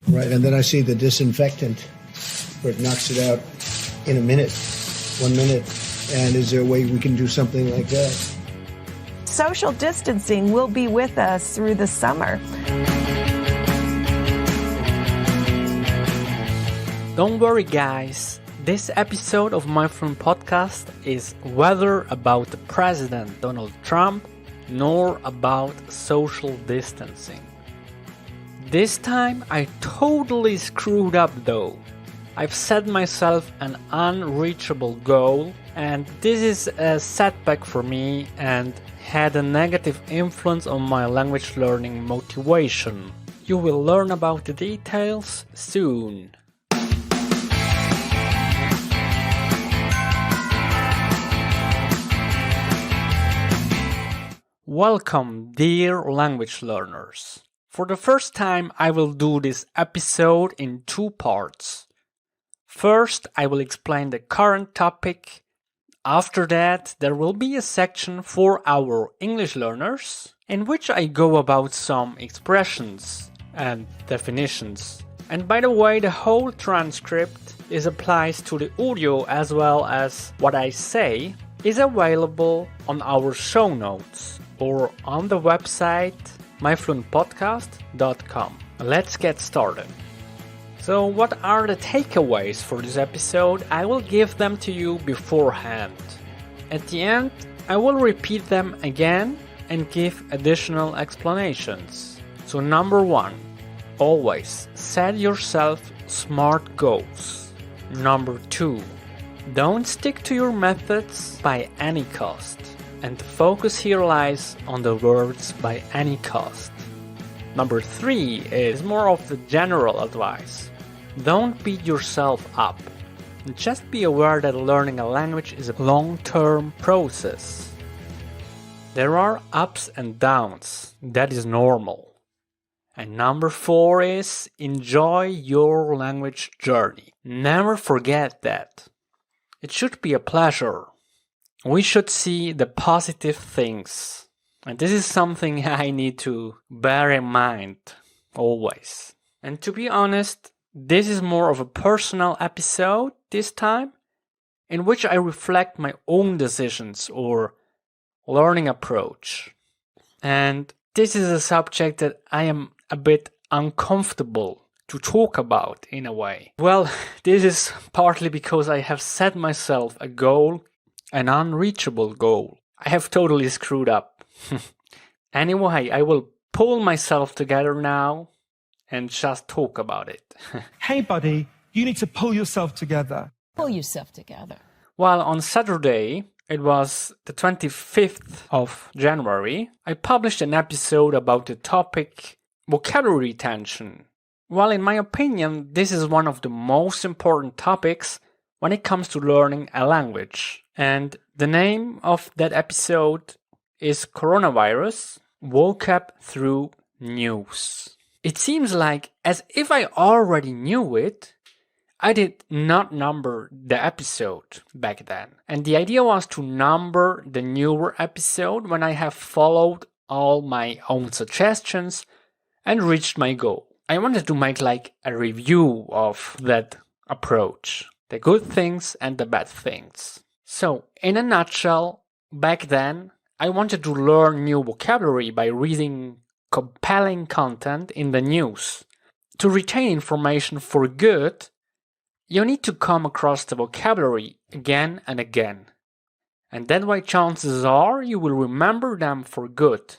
Right, and then I see the disinfectant where it knocks it out in a minute, 1 minute. And is there a way we can do something like that? Social distancing will be with us through the summer. Don't worry, guys. This episode of My Fluent Podcast is whether about the President Donald Trump nor about social distancing. This time I totally screwed up though. I've set myself an unreachable goal, and this is a setback for me and had a negative influence on my language learning motivation. You will learn about the details soon. Welcome, dear language learners. For the first time, I will do this episode in 2 parts. First, I will explain the current topic. After that, there will be a section for our English learners, in which I go about some expressions and definitions. And by the way, the whole transcript applies to the audio as well as what I say is available on our show notes or on the website myfluentpodcast.com. Let's get started. So what are the takeaways for this episode? I will give them to you beforehand. At the end, I will repeat them again and give additional explanations. So number 1, always set yourself smart goals. Number 2, don't stick to your methods by any cost. And the focus here lies on the words by any cost. Number 3 is more of the general advice. Don't beat yourself up. Just be aware that learning a language is a long-term process. There are ups and downs. That is normal. And number 4 is enjoy your language journey. Never forget that. It should be a pleasure. We should see the positive things. And this is something I need to bear in mind always. And to be honest, this is more of a personal episode this time, in which I reflect my own decisions or learning approach. And this is a subject that I am a bit uncomfortable to talk about in a way. Well, this is partly because I have set myself a goal, an unreachable goal. I have totally screwed up. Anyway, I will pull myself together now and just talk about it. Hey buddy, you need to pull yourself together. Pull yourself together. Well, on Saturday, it was the 25th of January, I published an episode about the topic vocabulary retention. Well, in my opinion, this is one of the most important topics when it comes to learning a language. And the name of that episode is Coronavirus, Vocab Through News. It seems like as if I already knew it, I did not number the episode back then. And the idea was to number the newer episode when I have followed all my own suggestions and reached my goal. I wanted to make like a review of that approach, the good things and the bad things. So, in a nutshell, back then, I wanted to learn new vocabulary by reading compelling content in the news. To retain information for good, you need to come across the vocabulary again and again. And that way chances are you will remember them for good,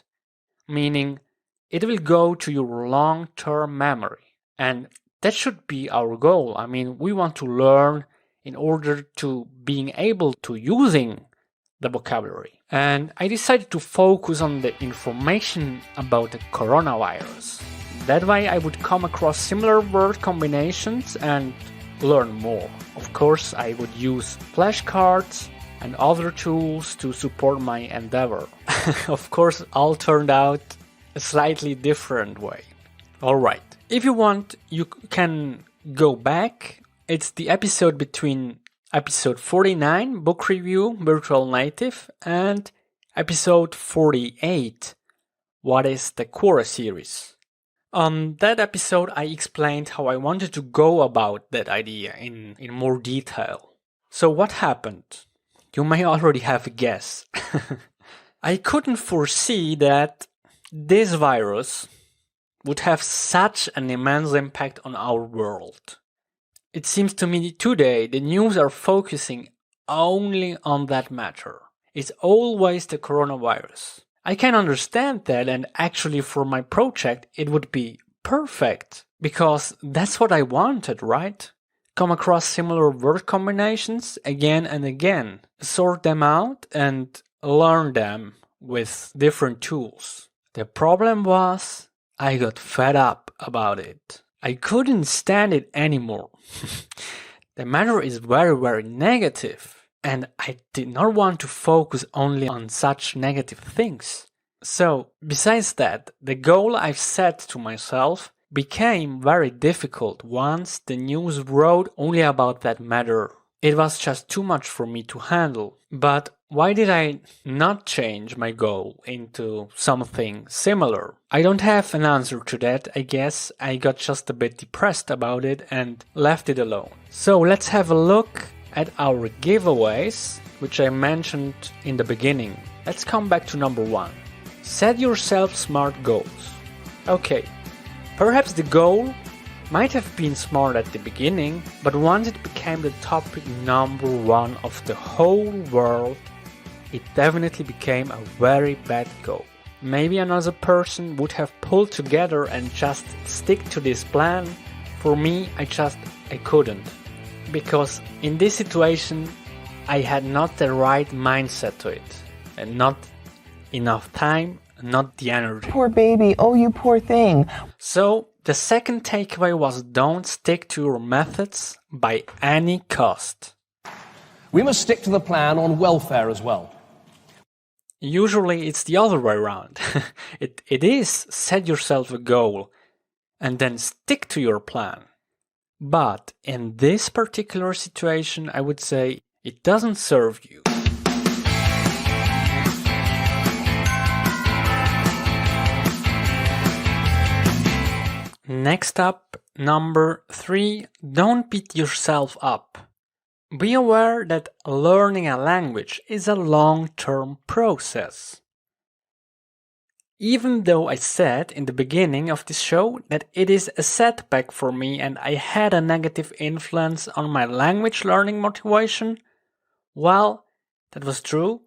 meaning it will go to your long-term memory. And that should be our goal. I mean, we want to learn in order to being able to using the vocabulary. And I decided to focus on the information about the coronavirus. That way I would come across similar word combinations and learn more. Of course, I would use flashcards and other tools to support my endeavor. Of course, all turned out a slightly different way. Alright, if you want, you can go back. It's the episode between episode 49, Book Review, Virtual Native, and episode 48, What is the Quora series? On that episode, I explained how I wanted to go about that idea in more detail. So what happened? You may already have a guess. I couldn't foresee that this virus would have such an immense impact on our world. It seems to me today the news are focusing only on that matter. It's always the coronavirus. I can understand that, and actually for my project it would be perfect, because that's what I wanted, right? Come across similar word combinations again and again, sort them out and learn them with different tools. The problem was I got fed up about it. I couldn't stand it anymore. The matter is very, very negative, and I did not want to focus only on such negative things. So, besides that, the goal I've set to myself became very difficult once the news wrote only about that matter. It was just too much for me to handle. But why did I not change my goal into something similar? I don't have an answer to that. I guess I got just a bit depressed about it and left it alone. So let's have a look at our giveaways, which I mentioned in the beginning. Let's come back to number 1. Set yourself smart goals. Okay, perhaps the goal might have been smart at the beginning, but once it became the topic number 1 of the whole world, it definitely became a very bad goal. Maybe another person would have pulled together and just stick to this plan. For me, I couldn't. Because in this situation, I had not the right mindset to it. And not enough time, not the energy. Poor baby, oh you poor thing. So, the second takeaway was don't stick to your methods by any cost. We must stick to the plan on welfare as well. Usually it's the other way around. It is set yourself a goal and then stick to your plan. But in this particular situation, I would say it doesn't serve you. Next up, number 3, don't beat yourself up. Be aware that learning a language is a long-term process. Even though I said in the beginning of this show that it is a setback for me and I had a negative influence on my language learning motivation, well, that was true,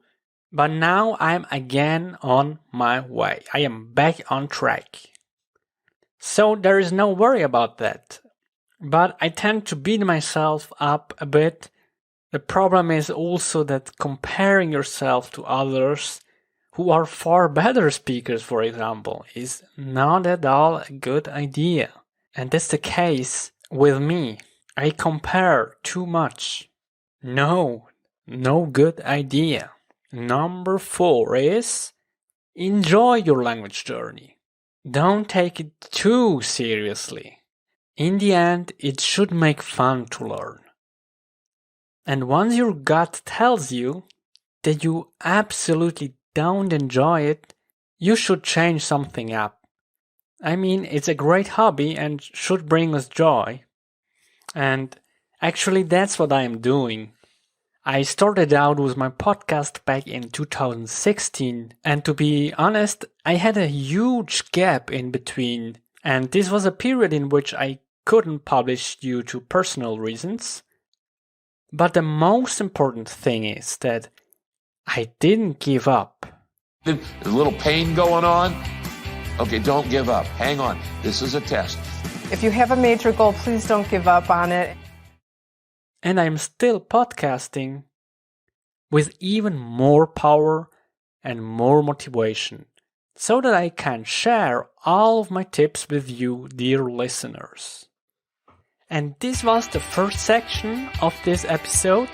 but now I'm again on my way. I am back on track. So there is no worry about that. But I tend to beat myself up a bit. The problem is also that comparing yourself to others who are far better speakers, for example, is not at all a good idea. And that's the case with me. I compare too much. No good idea. Number 4 is enjoy your language journey. Don't take it too seriously. In the end, it should make fun to learn. And once your gut tells you that you absolutely don't enjoy it, you should change something up. I mean, it's a great hobby and should bring us joy. And actually, that's what I am doing. I started out with my podcast back in 2016, and to be honest, I had a huge gap in between, and this was a period in which I couldn't publish due to personal reasons. But the most important thing is that I didn't give up. There's a little pain going on. Okay, don't give up. Hang on. This is a test. If you have a major goal, please don't give up on it. And I'm still podcasting with even more power and more motivation, so that I can share all of my tips with you, dear listeners. And this was the first section of this episode.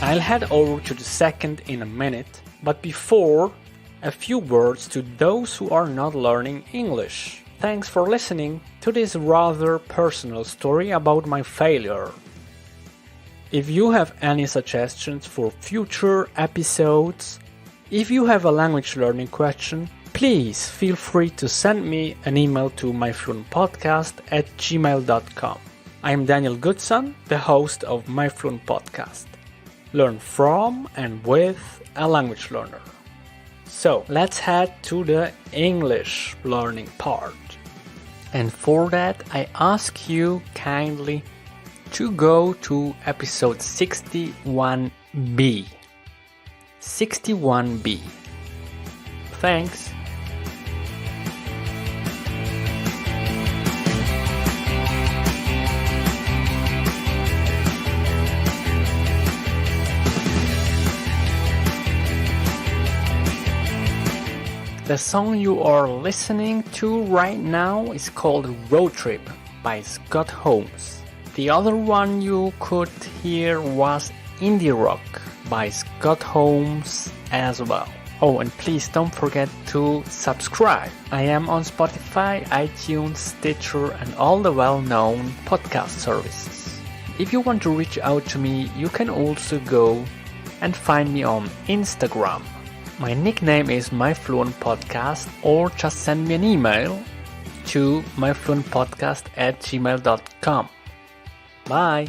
I'll head over to the second in a minute, but before, a few words to those who are not learning English. Thanks for listening to this rather personal story about my failure. If you have any suggestions for future episodes, if you have a language learning question, please feel free to send me an email to myfluentpodcast@gmail.com. I am Daniel Goodson, the host of My Fluent Podcast. Learn from and with a language learner. So let's head to the English learning part. And for that, I ask you kindly to go to episode 61B. 61B. Thanks. The song you are listening to right now is called Road Trip by Scott Holmes. The other one you could hear was Indie Rock by Scott Holmes as well. Oh, and please don't forget to subscribe. I am on Spotify, iTunes, Stitcher, and all the well-known podcast services. If you want to reach out to me, you can also go and find me on Instagram. My nickname is myfluentpodcast, or just send me an email to myfluentpodcast@gmail.com. Bye!